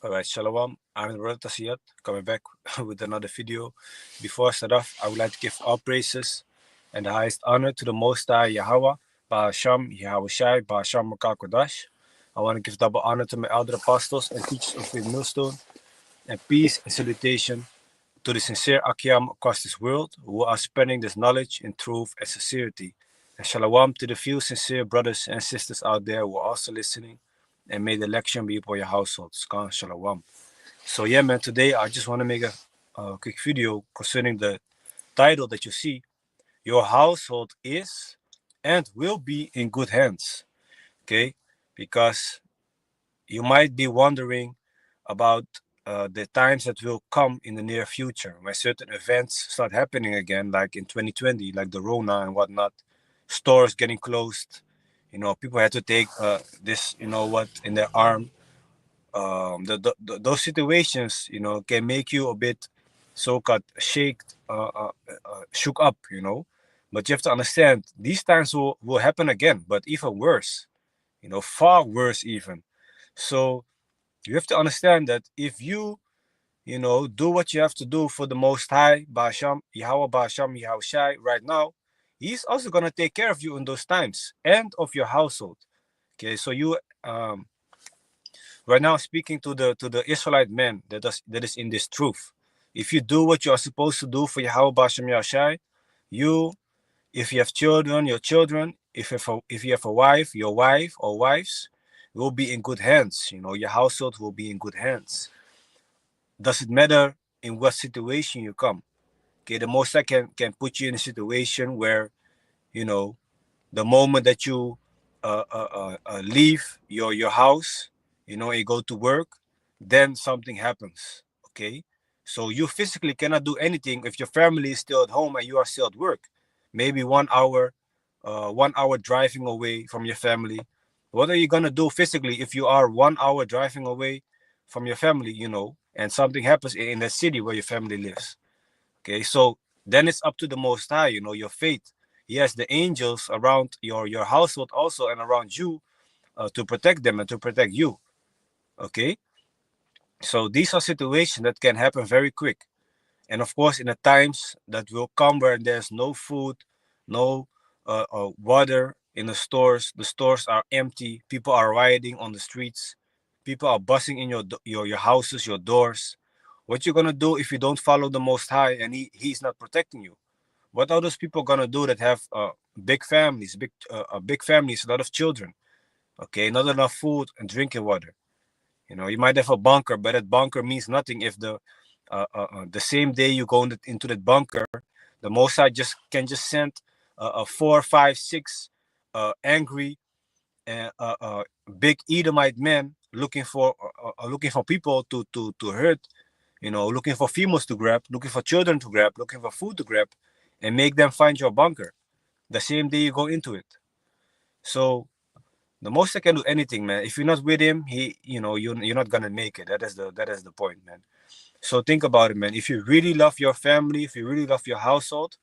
All right, Shalom. I'm Brother Tasiyat, coming back with another video. Before I start off, I would like to give all praises and the highest honor to the Most High Yahweh, Ba'asham, Yahweh Shai, Ba'asham Makakodash. I want to give double honor to my elder apostles and teachers of Faith Millstone, and peace and salutation to the sincere Akiam across this world who are spreading this knowledge in truth and sincerity. And Shalom to the few sincere brothers and sisters out there who are also listening. And may the election be upon your households. Khan Shalom. So yeah, man, today I just want to make a quick video concerning the title that you see. Your household is and will be in good hands. Okay? Because you might be wondering about the times that will come in the near future when certain events start happening again, like in 2020, like the Rona and whatnot, stores getting closed. People had to take this, in their arm. Those situations, can make you a bit so-called shook up, But you have to understand these times will happen again, but even worse, far worse even. So you have to understand that if you, do what you have to do for the Most High, Ba'asham, Yahweh, Ba'asham, Yahweh Shai, right now, He's also going to take care of you in those times and of your household. Okay, so you, right now, speaking to the Israelite man that is in this truth. If you do what you are supposed to do for Yahweh, Ba'asham, Yahweh Shai, you, if you have children, your children, if you have a wife, your wife or wives, will be in good hands. Your household will be in good hands. Does it matter in what situation you come? Okay, the Most High can put you in a situation where, you know the moment that you leave your house, and go to work, then something happens. Okay, so you physically cannot do anything if your family is still at home and you are still at work. Maybe 1 hour, 1 hour driving away from your family. What are you gonna do physically if you are 1 hour driving away from your family, and something happens in the city where your family lives? Okay, so then it's up to the Most High, your faith. He has the angels around your household also and around you, to protect them and to protect you. Okay, so these are situations that can happen very quick. And of course, in the times that will come where there's no food, no water in the stores are empty, people are rioting on the streets, people are busting in your houses, your doors. What you gonna do if you don't follow the Most High and he's not protecting you? What are those people gonna do that have big families, a lot of children? Okay, not enough food and drinking water. You might have a bunker, but that bunker means nothing if the same day you go into that bunker, the Mossad just send 4, 5, 6 angry and big Edomite men looking for people to hurt, looking for females to grab, looking for children to grab, looking for food to grab, and make them find your bunker the same day you go into it. So the most I can do anything, man. If you're not with him, you're not gonna make it. That is the point, man. So think about it, man. If you really love your family, if you really love your household,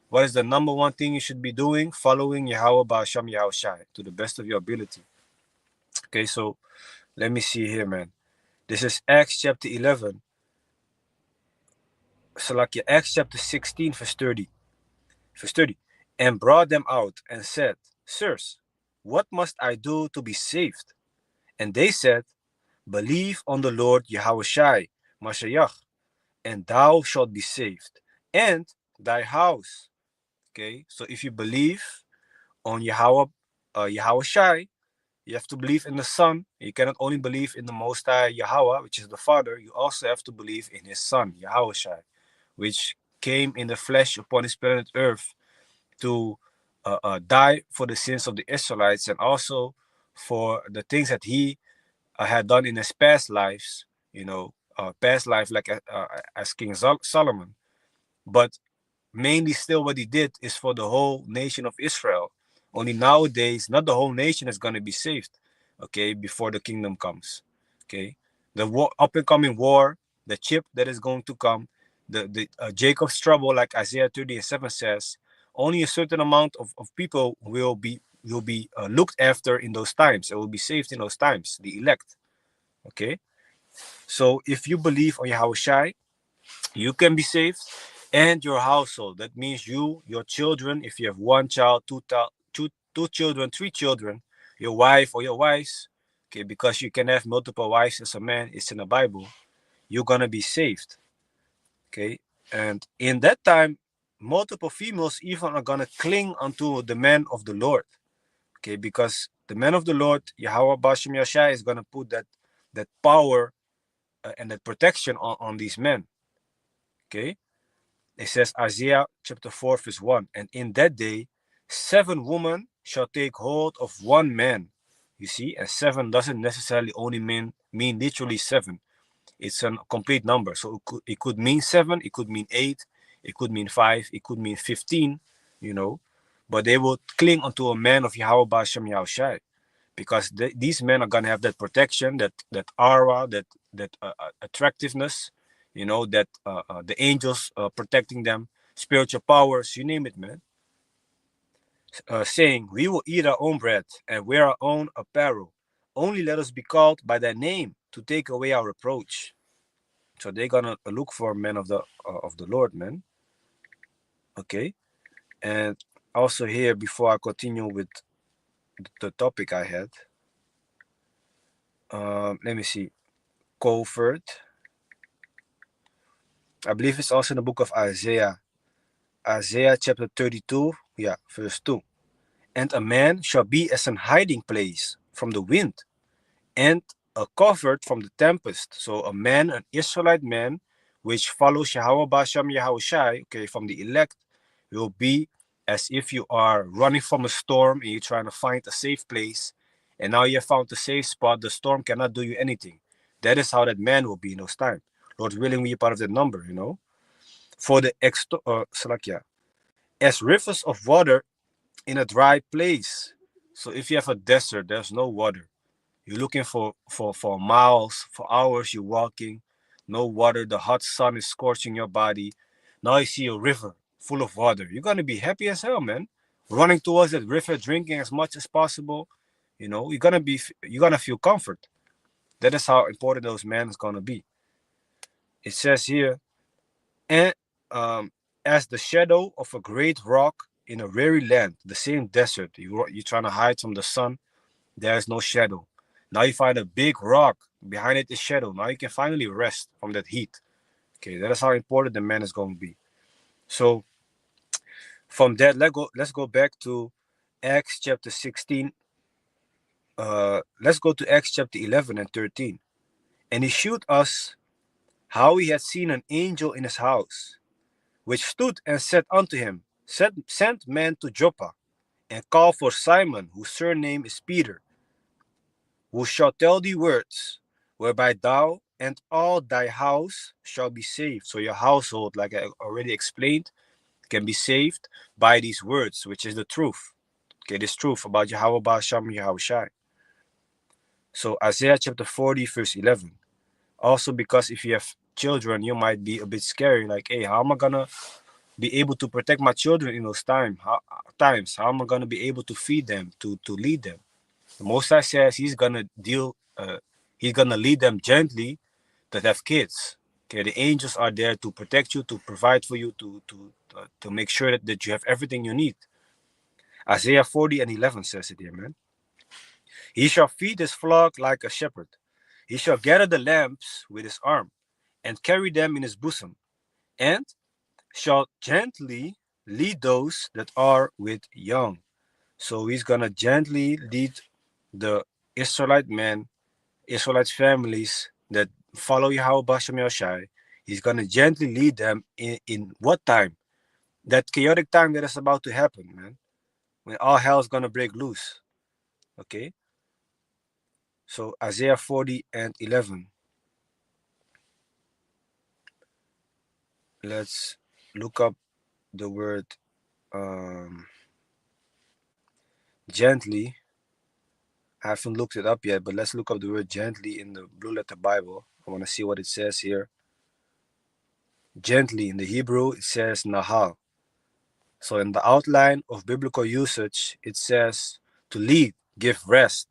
what is the number one thing you should be doing? Following Yahweh Ba'asham Yahweh Shai to the best of your ability. Okay, so let me see here, man. This is Acts chapter 11. Salakia, Acts chapter 16, verse 30. Verse 30. And brought them out and said, Sirs, what must I do to be saved? And they said, Believe on the Lord Yahweh Shai, Mashiach, and thou shalt be saved, and thy house. Okay, so if you believe on Yahweh Shai, you have to believe in the Son. You cannot only believe in the Most High Yahweh, which is the Father. You also have to believe in His Son, Yahweh Shai, which came in the flesh upon this planet Earth to die for the sins of the Israelites and also for the things that He had done in His past lives. Past life like as King Solomon, but mainly still what he did is for the whole nation of Israel. Only nowadays, not the whole nation is going to be saved, okay, before the kingdom comes. Okay, the up and coming war, the chip that is going to come, the Jacob's trouble, like Isaiah 30:7 says, only a certain amount of people will be looked after in those times. It will be saved in those times, the elect. Okay, So if you believe on Yahushai, you can be saved, and your household. That means you, your children, if you have one child, two children, three children, your wife or your wives, okay, because you can have multiple wives as a man, it's in the Bible, you're gonna be saved. Okay. And in that time, multiple females even are gonna cling unto the man of the Lord. Okay, because the man of the Lord, Yahweh Bashem Yashai, is gonna put that power and that protection on these men. Okay. It says Isaiah chapter 4, verse 1. And in that day, 7 women shall take hold of one man. You see, and 7 doesn't necessarily only mean literally 7. It's a complete number. So it could mean 7, it could mean 8, it could mean 5, it could mean 15, you know. But they will cling unto a man of Yahweh Bashem Yahushai, because these men are gonna have that protection, that aura, that attractiveness, you know, that the angels protecting them, spiritual powers, you name it, man. Saying, we will eat our own bread and wear our own apparel. Only let us be called by thy name to take away our reproach. So they're gonna look for men of the Lord, man. Okay, and also here, before I continue with the topic I had, let me see, covert. I believe it's also in the book of Isaiah. Isaiah chapter 32, yeah, verse 2. And a man shall be as an hiding place from the wind, and a covert from the tempest. So a man, an Israelite man, which follows Yahweh Basham Yahushai, okay, from the elect, will be as if you are running from a storm and you're trying to find a safe place, and now you have found a safe spot. The storm cannot do you anything. That is how that man will be in those times. Lord willing, we are part of that number, you know. For the Salakia, as rivers of water in a dry place. So if you have a desert, there's no water. You're looking for miles, for hours. You're walking, no water. The hot sun is scorching your body. Now you see a river full of water. You're gonna be happy as hell, man. Running towards that river, drinking as much as possible. You know, you're gonna feel comfort. That is how important those men is gonna be. It says here, and as the shadow of a great rock in a weary land, the same desert. You're trying to hide from the sun, there's no shadow. Now you find a big rock, behind it is shadow. Now you can finally rest from that heat. Okay, that is how important the man is going to be. So from that, let's go back to Acts chapter 16. Let's go to Acts chapter 11 and 13. And he shewed us how he had seen an angel in his house, which stood and said unto him, Send men to Joppa, and call for Simon, whose surname is Peter, who shall tell thee words, whereby thou and all thy house shall be saved. So your household, like I already explained, can be saved by these words, which is the truth. Okay, this truth about Yahweh Ba'asham Yahushai. So Isaiah chapter 40, verse 11. Also, because if you have children, you might be a bit scary, like, hey, how am I gonna be able to protect my children in those times? How am I gonna be able to feed them, to lead them? The Most High says he's gonna he's gonna lead them gently that have kids. Okay, the angels are there to protect you, to provide for you, to make sure that you have everything you need. Isaiah 40 and 11 says it here, man. He shall feed his flock like a shepherd. He shall gather the lambs with his arm, and carry them in his bosom, and shall gently lead those that are with young. So he's gonna gently lead the Israelite men, Israelite families that follow Yahweh Bashem Yoshai. He's gonna gently lead them in what time? That chaotic time that is about to happen, man. When all hell is gonna break loose. Okay? So Isaiah 40 and 11. Let's look up the word gently. I haven't looked it up yet, but let's look up the word gently in the Blue Letter Bible. I want to see what it says here. Gently in the Hebrew, it says nahal. So in the outline of biblical usage, it says to lead, give rest,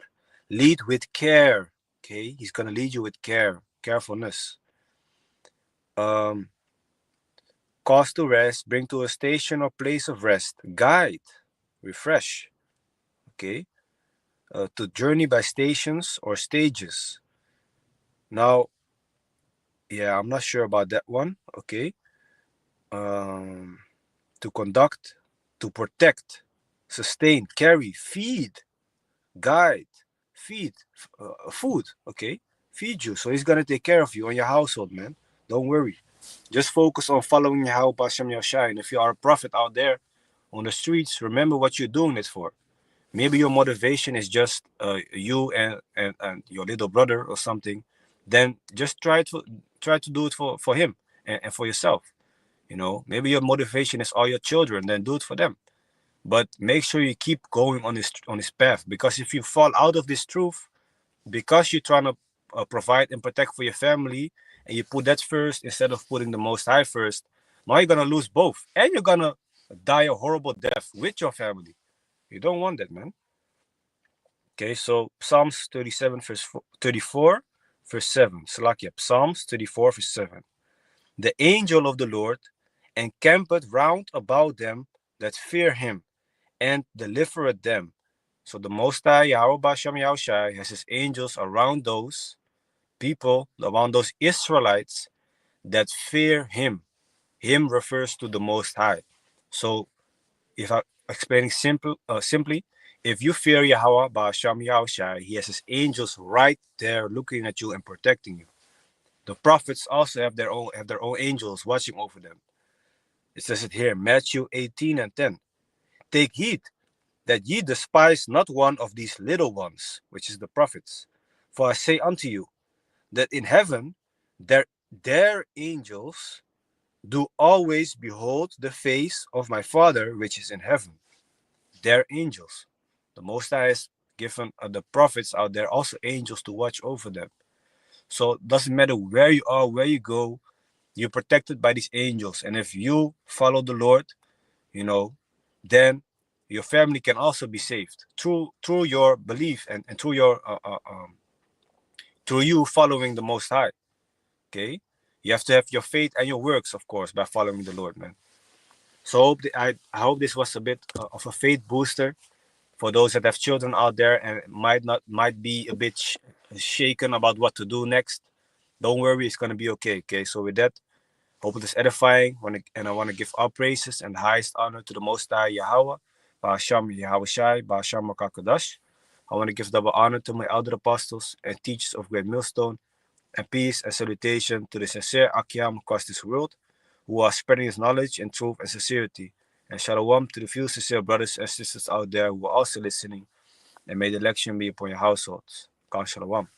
lead with care. Okay, he's gonna lead you with care. carefulness. Cause to rest, bring to a station or place of rest, guide, refresh. Okay, to journey by stations or stages. Now, yeah, I'm not sure about that one. Okay, um, to conduct, to protect, sustain, carry, feed, guide, feed, food. Okay, feed you. So he's gonna take care of you and your household, man. Don't worry. Just focus on following Yahweh Hashem Yahshai. And if you are a prophet out there on the streets, remember what you're doing it for. Maybe your motivation is just you and your little brother or something. Then just try to do it for him and for yourself. You know, maybe your motivation is all your children. Then do it for them. But make sure you keep going on this path, because if you fall out of this truth, because you're trying to provide and protect for your family, and you put that first instead of putting the Most High first, now you're gonna lose both, and you're gonna die a horrible death with your family. You don't want that, man. Okay, so Psalms 37 verse 34 verse 7. Salakia, Psalms 34 verse 7. The angel of the Lord encampeth round about them that fear him, and delivereth them. So the Most High Yahweh Bashem Yahushai has his angels around those people, around those Israelites that fear him. Him refers to the Most High. So if I explaining simply, if you fear Yahweh Bashem Yahushai, he has his angels right there looking at you and protecting you. The prophets also have their own angels watching over them. It says it here, Matthew 18 and 10. Take heed that ye despise not one of these little ones, which is the prophets. For I say unto you, that in heaven their angels do always behold the face of my Father which is in heaven. Their angels. The Most High has given the prophets out there also angels to watch over them. So it doesn't matter where you are, where you go, you're protected by these angels. And if you follow the Lord, you know, then your family can also be saved through your belief and through your through you following the Most High. Okay, you have to have your faith and your works, of course, by following the Lord, man. So I hope this was a bit of a faith booster for those that have children out there and might be a bit shaken about what to do next. Don't worry, it's gonna be okay. Okay, so with that, hope it is edifying. And I want to give all praises and the highest honor to the Most High Yahweh, Ba'asham Yahweh Shai, Ba'asham Makakadash. I want to give double honor to my elder apostles and teachers of Great Millstone, and peace and salutation to the sincere Akyam across this world, who are spreading his knowledge and truth and sincerity. And shalom to the few sincere brothers and sisters out there who are also listening, and may the election be upon your households. Khan shalom.